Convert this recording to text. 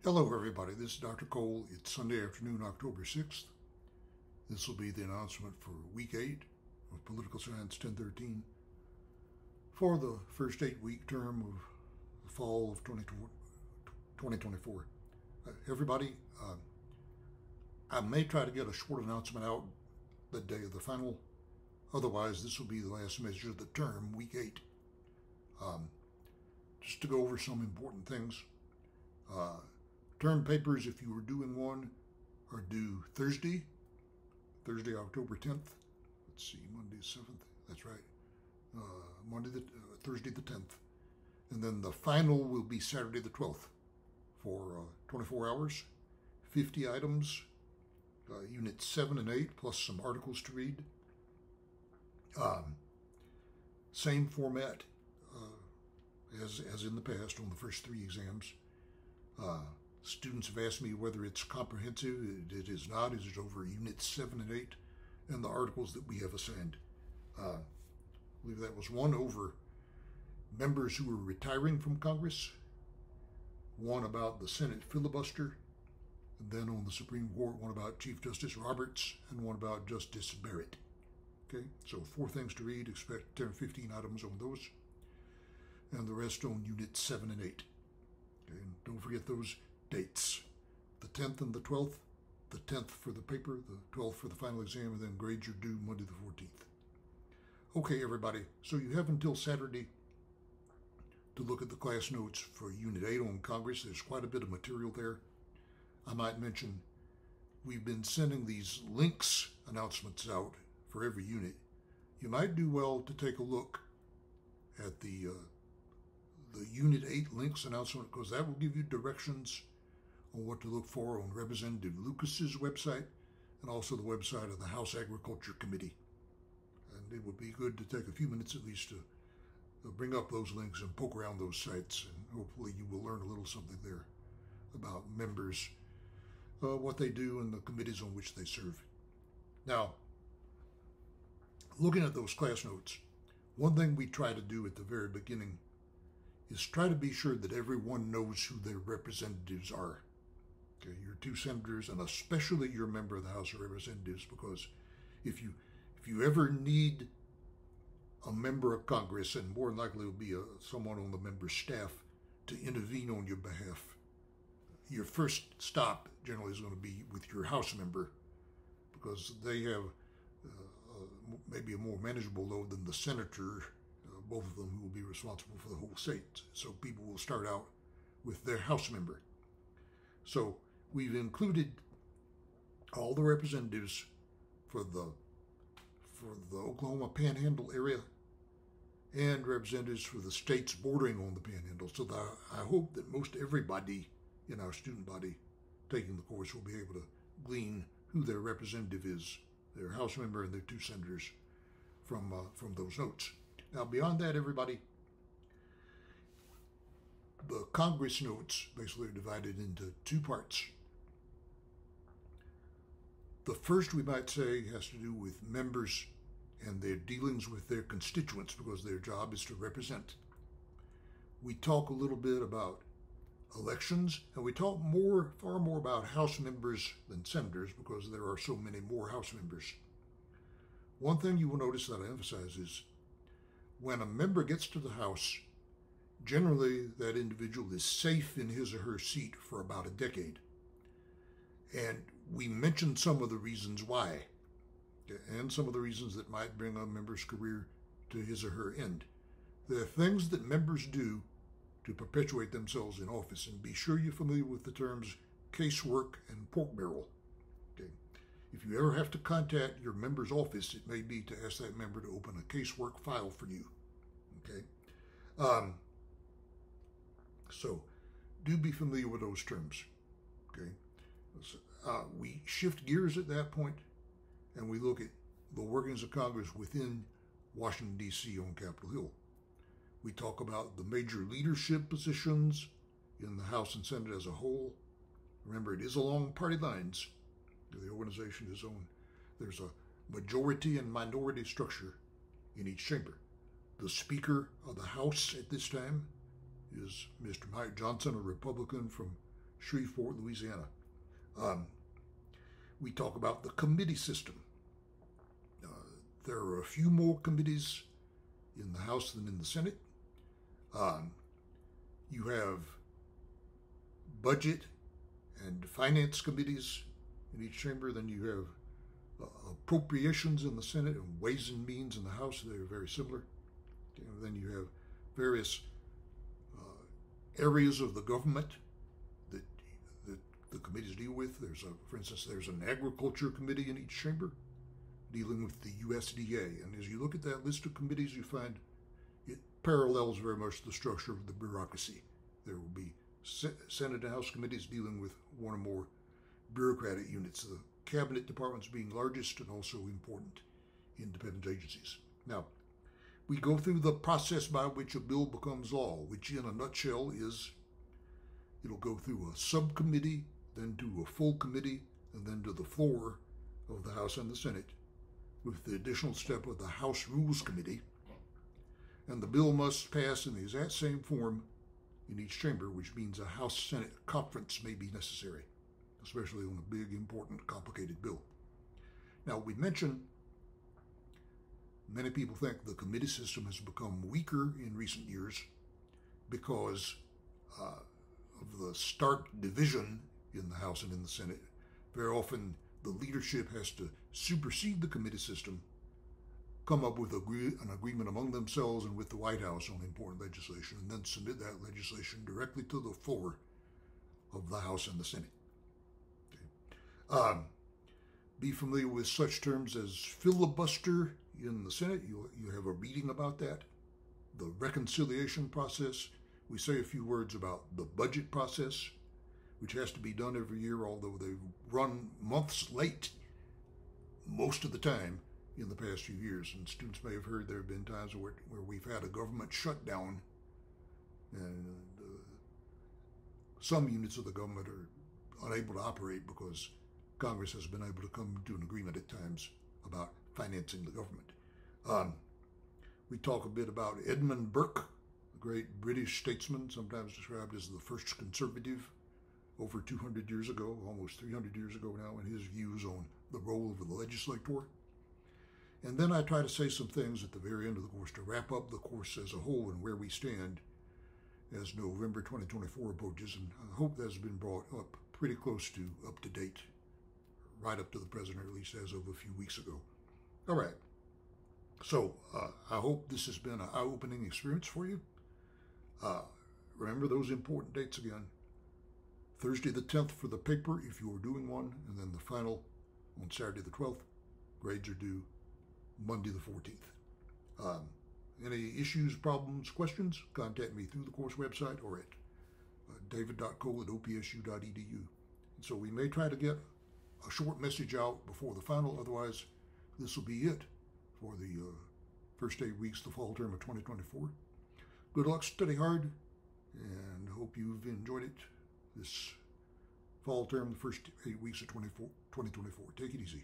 Hello everybody, this is Dr. Cole. It's Sunday afternoon, October 6th. This will be the announcement for week 8 of Political Science 1013 for the first 8-week term of the fall of 2024. Everybody, I may try to get a short announcement out the day of the final. Otherwise, this will be the last measure of the term, week 8. Just to go over some important things. Term papers, if you were doing one, are due Thursday, October 10th. Let's see, Monday 7th. That's right. Thursday the 10th. And then the final will be Saturday the 12th for 24 hours, 50 items, units 7 and 8, plus some articles to read. Same format as in the past on the first 3 exams. Students have asked me whether it's comprehensive. It is not. It is over units 7 and 8 and the articles that we have assigned. I believe that was one over members who were retiring from Congress, one about the Senate filibuster, and then on the Supreme Court, one about Chief Justice Roberts, and one about Justice Barrett. Okay, so 4 things to read. Expect 10 or 15 items on those, and the rest on units 7 and 8. Okay, and don't forget those dates, the 10th and the 12th, the 10th for the paper, the 12th for the final exam, and then grades are due Monday the 14th. Okay, everybody, so you have until Saturday to look at the class notes for Unit 8 on Congress. There's quite a bit of material there. I might mention we've been sending these links announcements out for every unit. You might do well to take a look at the Unit 8 links announcement, because that will give you directions on what to look for on Representative Lucas's website and also the website of the House Agriculture Committee. And it would be good to take a few minutes at least to bring up those links and poke around those sites, and hopefully you will learn a little something there about members, what they do, and the committees on which they serve. Now, looking at those class notes, one thing we try to do at the very beginning is try to be sure that everyone knows who their representatives are. Okay, your 2 senators, and especially your member of the House of Representatives, because if you ever need a member of Congress, and more than likely will be someone on the member's staff, to intervene on your behalf, your first stop generally is going to be with your House member, because they have maybe a more manageable load than the senator, both of them who will be responsible for the whole state. So people will start out with their House member. So we've included all the representatives for the Oklahoma Panhandle area and representatives for the states bordering on the Panhandle. So I hope that most everybody in our student body taking the course will be able to glean who their representative is, their House member and their 2 senators, from those notes. Now, beyond that, everybody, the Congress notes basically are divided into 2 parts. The first, we might say, has to do with members and their dealings with their constituents, because their job is to represent. We talk a little bit about elections, and we talk far more about House members than senators, because there are so many more House members. One thing you will notice that I emphasize is when a member gets to the House, generally that individual is safe in his or her seat for about a decade. And we mentioned some of the reasons why, and some of the reasons that might bring a member's career to his or her end. There are things that members do to perpetuate themselves in office, and be sure you're familiar with the terms casework and pork barrel. Okay. If you ever have to contact your member's office, it may be to ask that member to open a casework file for you. Okay. So do be familiar with those terms. Okay. We shift gears at that point, and we look at the workings of Congress within Washington, D.C. on Capitol Hill. We talk about the major leadership positions in the House and Senate as a whole. Remember, it is along party lines. The organization is on. There's a majority and minority structure in each chamber. The Speaker of the House at this time is Mr. Mike Johnson, a Republican from Shreveport, Louisiana. We talk about the committee system. There are a few more committees in the House than in the Senate. You have budget and finance committees in each chamber. Then you have appropriations in the Senate and ways and means in the House. They're very similar. Then you have various areas of the government that the committees deal with. For instance, there's an agriculture committee in each chamber dealing with the USDA. And as you look at that list of committees, you find it parallels very much the structure of the bureaucracy. There will be Senate and House committees dealing with one or more bureaucratic units, the cabinet departments being largest and also important independent agencies. Now, we go through the process by which a bill becomes law, which in a nutshell is it'll go through a subcommittee, then to a full committee, and then to the floor of the House and the Senate, with the additional step of the House Rules Committee. And the bill must pass in the exact same form in each chamber, which means a House-Senate conference may be necessary, especially on a big, important, complicated bill. Now, we mentioned many people think the committee system has become weaker in recent years because of the stark division in the House and in the Senate. Very often, the leadership has to supersede the committee system, come up with an agreement among themselves and with the White House on important legislation, and then submit that legislation directly to the floor of the House and the Senate. Okay. Be familiar with such terms as filibuster in the Senate. You have a reading about that. The reconciliation process. We say a few words about the budget process, which has to be done every year, although they run months late most of the time in the past few years. And students may have heard there have been times where we've had a government shutdown and some units of the government are unable to operate because Congress has been able to come to an agreement at times about financing the government. We talk a bit about Edmund Burke, a great British statesman, sometimes described as the first conservative over 200 years ago, almost 300 years ago now, and his views on the role of the legislator. And then I try to say some things at the very end of the course to wrap up the course as a whole and where we stand as November 2024 approaches, and I hope that's been brought up pretty close to up to date, right up to the present, or at least as of a few weeks ago. All right. So I hope this has been an eye-opening experience for you. Remember those important dates again. Thursday the 10th for the paper, if you are doing one, and then the final on Saturday the 12th. Grades are due Monday the 14th. Any issues, problems, questions, contact me through the course website or at david.cole@opsu.edu. And so we may try to get a short message out before the final, otherwise this will be it for the first 8 weeks of the fall term of 2024. Good luck, study hard, and hope you've enjoyed it this fall term, the first 8 weeks of 2024. Take it easy.